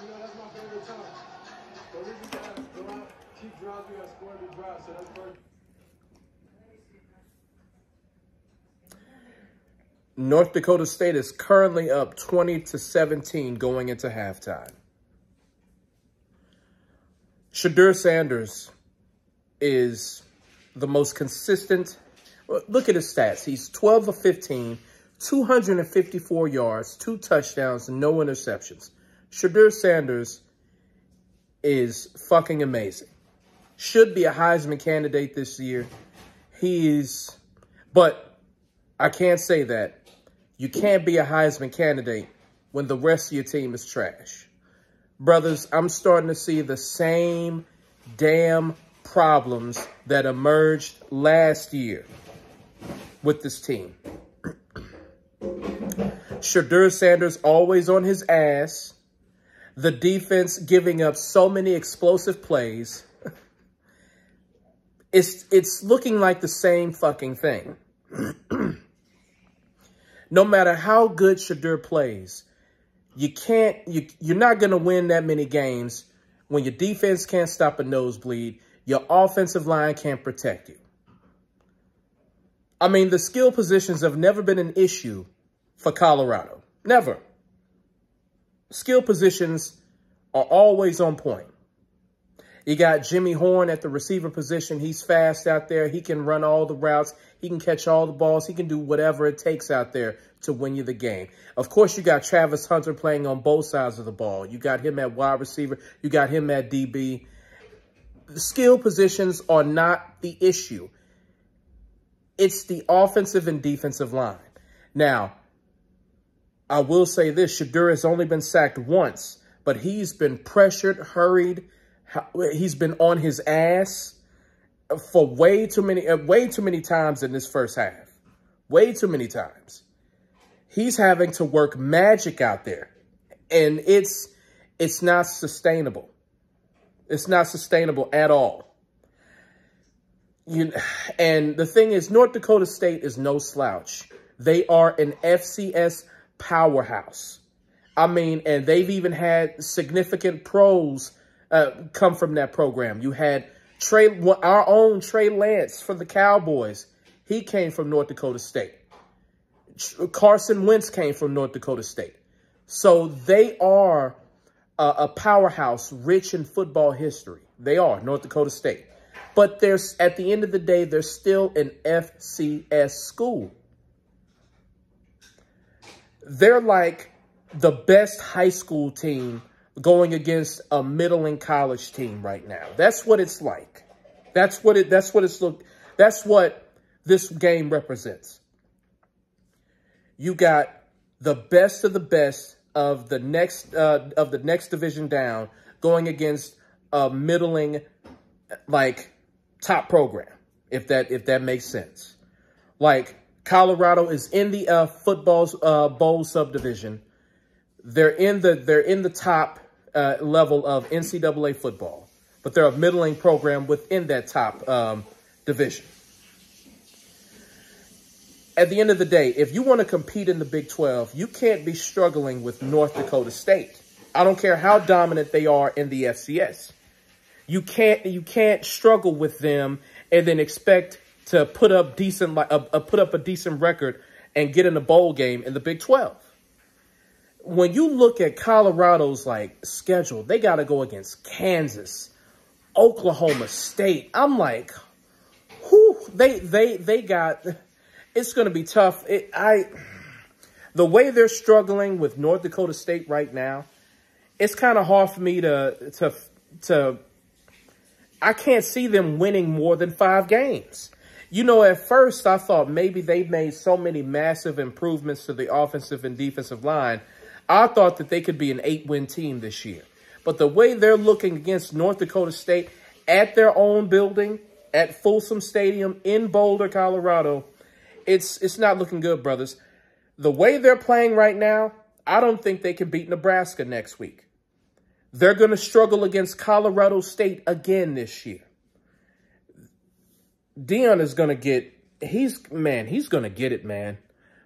know, that's my favorite time. So we just gotta go out, keep drives, we gotta score every drive, so that's perfect. North Dakota State is currently up 20-17 going into halftime. Shedeur Sanders is the most consistent. Look at his stats. He's 12 of 15, 254 yards, 2 touchdowns, and no interceptions. Shedeur Sanders is fucking amazing. Should be a Heisman candidate this year. But I can't say that. You can't be a Heisman candidate when the rest of your team is trash. Brothers, I'm starting to see the same damn problems that emerged last year with this team. Shedeur Sanders always on his ass. The defense giving up so many explosive plays. It's looking like the same fucking thing. No matter how good Shedeur plays, you're not going to win that many games when your defense can't stop a nosebleed, your offensive line can't protect you. I mean, the skill positions have never been an issue for Colorado. Never. Skill positions are always on point. You got Jimmy Horn at the receiver position. He's fast out there. He can run all the routes. He can catch all the balls. He can do whatever it takes out there to win you the game. Of course, you got Travis Hunter playing on both sides of the ball. You got him at wide receiver. You got him at DB. The skill positions are not the issue. It's the offensive and defensive line. Now, I will say this. Shedeur has only been sacked once, but he's been pressured, hurried. He's been on his ass for way too many times in this first half. Way too many times. He's having to work magic out there, and it's not sustainable. It's not sustainable at all. And the thing is, North Dakota State is no slouch. They are an FCS powerhouse. I mean, and they've even had significant pros come from that program. You had our own Trey Lance for the Cowboys. He came from North Dakota State. Carson Wentz came from North Dakota State. So they are a powerhouse rich in football history. They are, North Dakota State. But at the end of the day, they're still an FCS school. They're like the best high school team going against a middling college team right now. That's what it's like. That's what this game represents. You got the best of the best of the next division down going against a middling, like, top program, if that makes sense. Like, Colorado is in the football's bowl subdivision. They're in the top level of NCAA football, but they're a middling program within that top division. At the end of the day, if you want to compete in the Big 12, you can't be struggling with North Dakota State. I don't care how dominant they are in the FCS. You can't struggle with them and then expect to put up a decent record and get in a bowl game in the Big 12. When you look at Colorado's schedule, they got to go against Kansas, Oklahoma State. I'm like, whew, they got. It's going to be tough. The way they're struggling with North Dakota State right now, it's kind of hard for me to. I can't see them winning more than 5 games. You know, at first I thought maybe they made so many massive improvements to the offensive and defensive line. I thought that they could be an 8-win team this year. But the way they're looking against North Dakota State at their own building, at Folsom Stadium in Boulder, Colorado, it's not looking good, brothers. The way they're playing right now, I don't think they can beat Nebraska next week. They're going to struggle against Colorado State again this year. Deion is going to get, he's going to get it, man.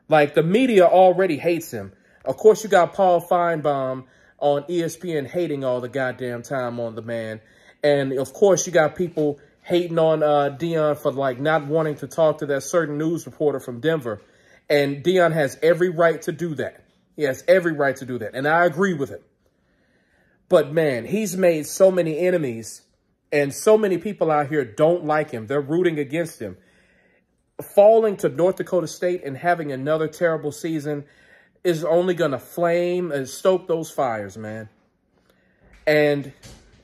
Like, the media already hates him. Of course, you got Paul Feinbaum on ESPN hating all the goddamn time on the man. And, of course, you got people hating on Deion for, like, not wanting to talk to that certain news reporter from Denver. And Deion has every right to do that. He has every right to do that. And I agree with him. But, man, he's made so many enemies. And so many people out here don't like him. They're rooting against him. Falling to North Dakota State and having another terrible season is only going to flame and stoke those fires, man. And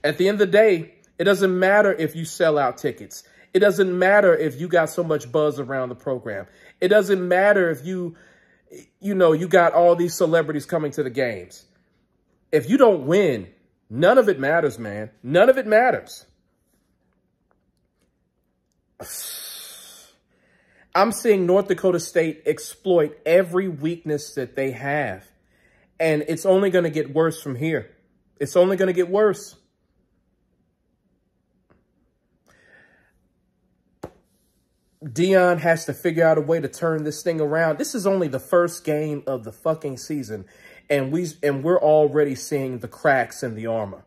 at the end of the day, it doesn't matter if you sell out tickets. It doesn't matter if you got so much buzz around the program. It doesn't matter if you got all these celebrities coming to the games. If you don't win, none of it matters, man. None of it matters. I'm seeing North Dakota State exploit every weakness that they have. And it's only going to get worse from here. It's only going to get worse. Deion has to figure out a way to turn this thing around. This is only the first game of the fucking season. And we're already seeing the cracks in the armor.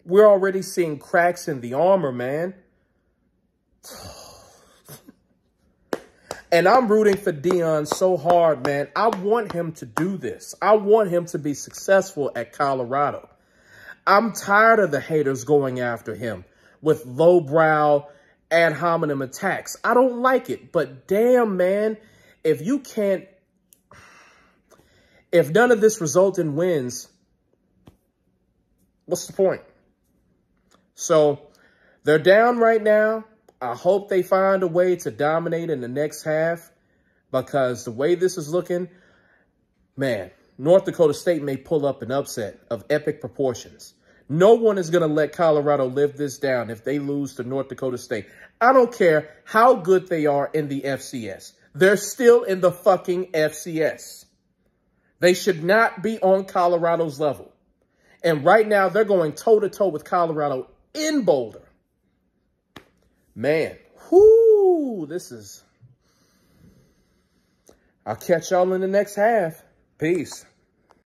We're already seeing cracks in the armor, man. And I'm rooting for Deion so hard, man. I want him to do this. I want him to be successful at Colorado. I'm tired of the haters going after him with lowbrow ad hominem attacks. I don't like it. But damn, man, if none of this results in wins, what's the point? So they're down right now. I hope they find a way to dominate in the next half, because the way this is looking, man, North Dakota State may pull up an upset of epic proportions. No one is going to let Colorado live this down if they lose to North Dakota State. I don't care how good they are in the FCS. They're still in the fucking FCS. They should not be on Colorado's level. And right now, they're going toe-to-toe with Colorado in Boulder. Man, whoo, I'll catch y'all in the next half. Peace.